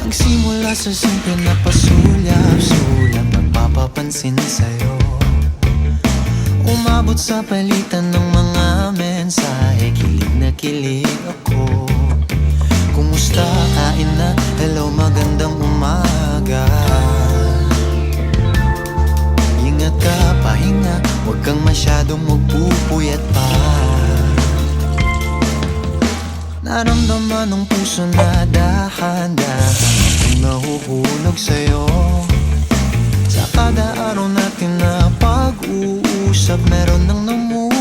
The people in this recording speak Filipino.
Nagsimula sa simple na pasulyap-sulyap, nagpapapansin sa'yo. Umabot sa palitan ng mga mensahe, kilig na kilig ako. Kumusta, kain na, hello, magandang umaga. Ingat ka, pahinga, huwag kang masyadong magpupuyat pa. Naramdaman ng puso na dahan-dahan nahuhulog sa'yo. Sa kada araw natin na pag-uusap, meron nang namumuo.